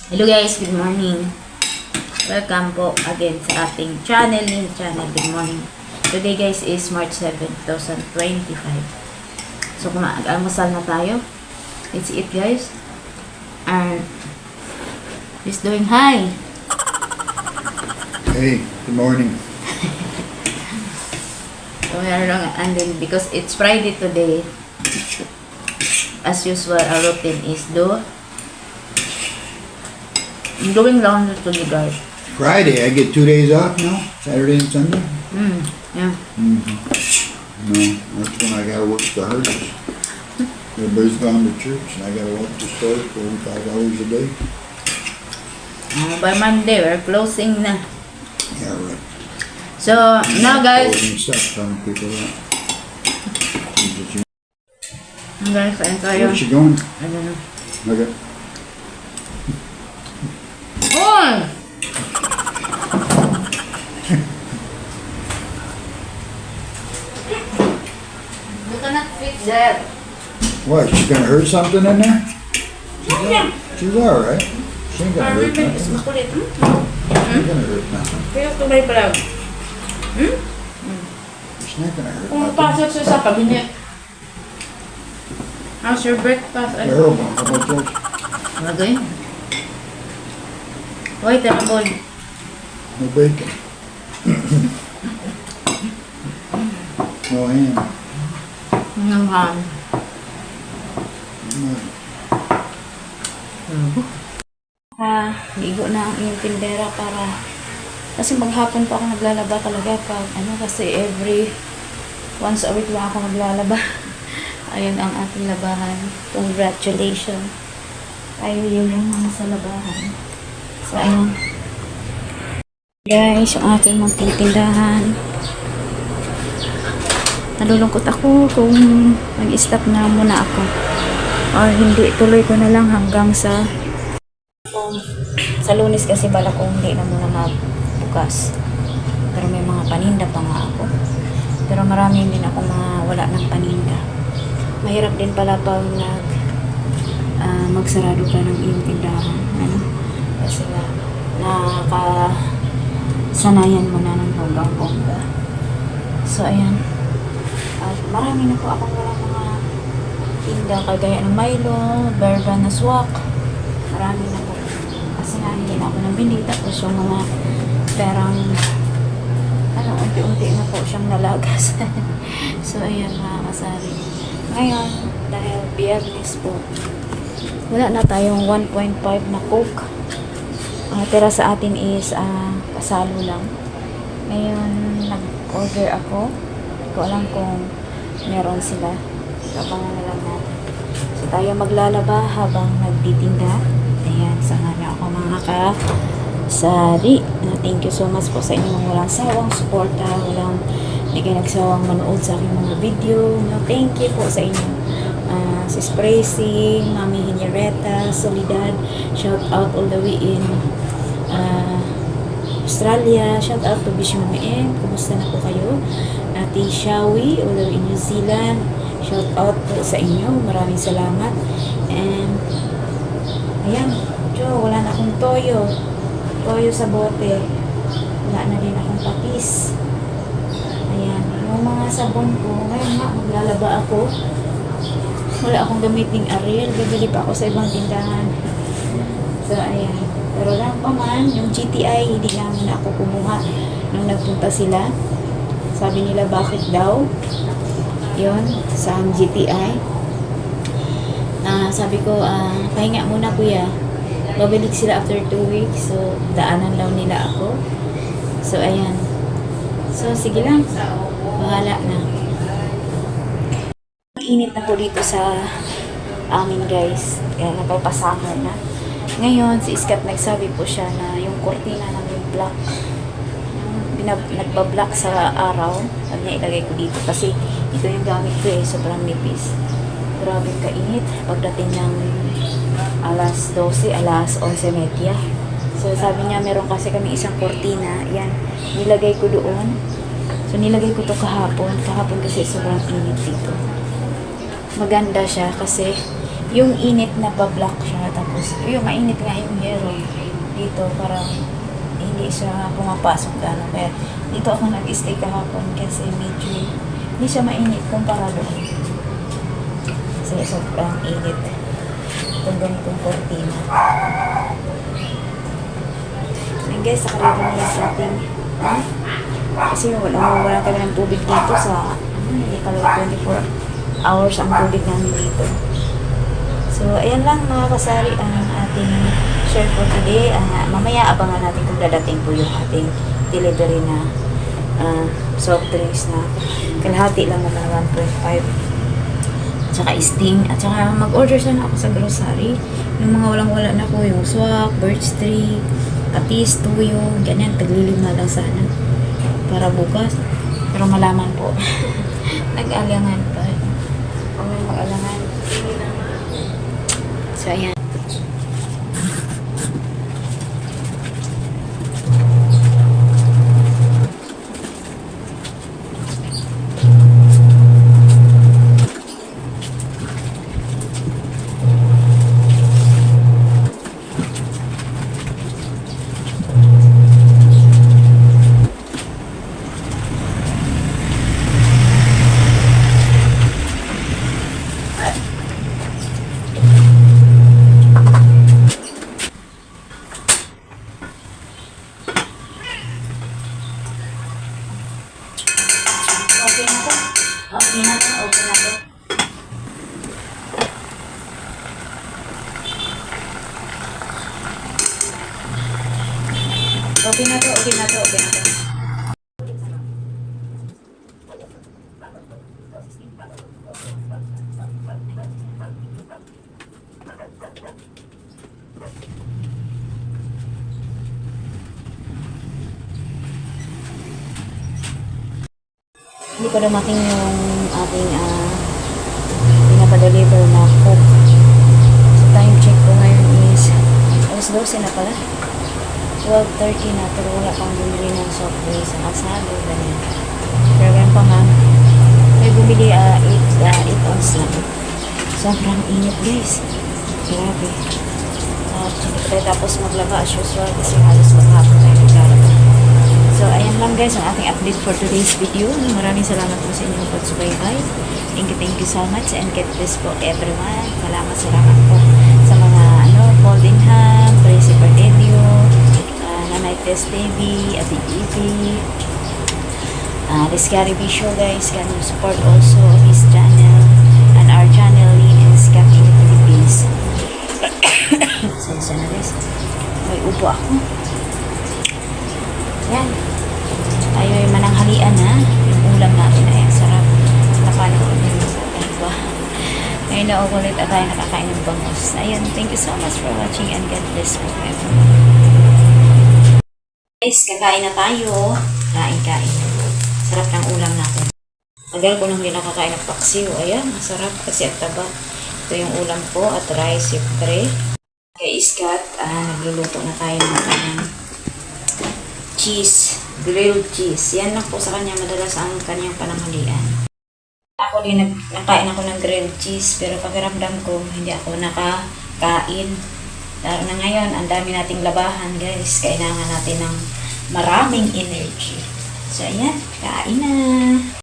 Hello guys, good morning. Welcome po again sa ating channel. Good morning. Today guys is March 7, 2025. So almusal na tayo. Let's eat guys. And he's doing hi. Hey, good morning. So meron lang, and then because it's Friday today, as usual, our routine is doing laundry today guys. Friday, I get 2 days off now, Saturday and Sunday. Yeah. No, that's when I gotta work the hearses. Everybody's gone to church and I gotta work the store for 45 hours a day. By Monday, we're closing na. Yeah, right. So, now guys, Closing stuff, telling people that. ayun tayo. Where's she going? I don't know. Okay. Hoy! You cannot fit there. What, she's gonna hurt something in there? She's alright. She ain't gonna hurt nothing. She Makulit. ain't gonna hurt nothing. Kaya tumay pa lang. She's not gonna hurt Kung nothing. pasok siya sa kabinet. How's your breakfast? Terrible. How about yours? Magay. Hoy, terrible. No bacon. No ham. Ng ham. No. Ligo na ang iyong tindera para kasi maghapon pa ako naglalaba talaga pag kasi once a week lang ako naglalaba. Ayun ang ating labahan. Congratulations. Tayo yun yung mga sa labahan. So ayun. Guys, yung aking magtitindahan. Nalulungkot ako kung mag-stop na muna ako. Or hindi, tuloy ko na lang hanggang sa Lunes kasi bala ko hindi na muna magbukas. Pero may mga paninda pa nga ako. Pero marami din ako wala ng paninda. Mahirap din pala pag magsarado ka ng iyong tindahan. Kasi nakasanayan mo na ng hanggang-hangga. So ayan. At marami na po akong wala mga tinda kagaya ng Milo, Berba na swak. Marami na po. Kasi nga hindi na ako nabili. Tapos yung mga perang unti-unti na po siyang nalagas. So ayan mga kasari. Ngayon, dahil Biyernes po, wala na tayong 1.5 na Coke. Tira sa atin is kasalo lang. Ngayon, nag-order ako. Hindi ko alam kung meron sila. Abangan na lang natin. So tayo maglalaba habang nagtitinda. Ayan, sana niyo ako mga kasari. Thank you so much po sa inyong walang sawang suporta. Hindi kayo nagsawang manood sa aking mga video. Thank you po sa inyo. Sis Pracy, Mami Hiniereta, Solidad, shout out all the way in Australia. Shout out to Bish Mami M. Kumusta na po kayo? Ate Shawi, all the way in New Zealand. Shout out po sa inyo. Maraming salamat. And ayan, wala na akong toyo. Toyo sa bote. Wala na din akong patis. Ayan, yung mga sabon ko. Ngayon nga, maglalaba ako. Wala akong gamiting Ariel. Bibili pa ako sa ibang tindahan. So, ayan. Pero lang pa man, yung GTI, hindi lang na ako kumuha nung nagpunta sila. Sabi nila, bakit daw? Yun, sa GTI. Sabi ko, pahinga muna kuya. Babalik sila after 2 weeks. So, daanan daw nila ako. So, ayan. So, sige lang. Bahala na. Init na po dito sa amin guys. Kaya napapasummer na. Ngayon, si Iskat nagsabi po siya na yung kortina ng black nagbablock sa araw. Sabi niya ilagay ko dito kasi ito yung gamit ko sobrang nipis. Grabe kainit. Pagdating ng alas 12, alas 11:30. So sabi niya meron kasi kami isang kortina. Yan, nilagay ko doon. So nilagay ko to kahapon kasi sobrang init dito. Maganda siya kasi yung init na pa-block siya. Tapos, yung mainit nga yung yero dito, parang hindi siya pumapasok gano'n. Kaya dito ako nag-stay kahapon kasi medyo hindi siya mainit kumpara doon. Kasi sobrang init. Itong ganitong cortina. And guys, nakalito nila sa ating kasi wala kami ng tubig dito sa hindi kami 24 hours ang tubig namin dito. So, ayan lang mga kasari ang ating share for today. Mamaya abangan natin kung dadating po yung ating delivery na soft drinks na kalahati lang naman 1.5 at saka Sting at saka mag-order sana ako sa grocery yung mga walang-wala na po yung swak, birch tree, katis, tuyo, ganyan, taglilima lang sana para bukas pero malaman po nag-alangan pa mag-alangan so ayan. Okay na to. Okay na to. Okay na to. Okay na to. Okay na to. Okay na to. Hindi pa dumating yung ating pinapadeliver na Coke. So time check ko ngayon is alas 12 na pala. 12:30 na pero wala pang bumili ng soft drinks sa kasado. Ganyan. Pero ganyan pa nga. May bumili 8 ounce lang. Sobrang init guys. Grabe. At hindi ko tapos maglaba as usual kasi halos maghapon tayo naglalaba. So, ayan lang guys ang ating update for today's video. Maraming salamat po sa inyong pagsubaybay. Thank you so much and God bless po everyone. Salamat po sa mga Folding Ham, Tracy Pardedio, Nanay Tess TV, Ate Evie, Riscari Bisho guys. Can you support also his channel and our channel Lean and Scott in the Philippines. Sensya na guys. May upo ako. Yan. Tayo ay mananghalian na. Yung ulam natin ay ang sarap. Napanood nyo sa iba. Ngayon na ulit at tayo nakakain ng bangus. Ayan. Thank you so much for watching and God bless you everyone. Guys, kakain na tayo. Kain. Sarap ng ulam natin. Tagal ko nang hindi nakakain ng paksiw. Ayan. Masarap kasi at taba. Ito yung ulam po at rice, syempre. Kay Scott, nagluluto na tayo ng kanyang cheese, grilled cheese. Yan lang po sa kanya madalas ang kanyang pananghalian. Ako din nakain ako ng grilled cheese pero pakiramdam ko hindi ako nakakain. Lalo na ngayon, ang dami nating labahan guys. Kailangan natin ng maraming energy. So ayan, kain na.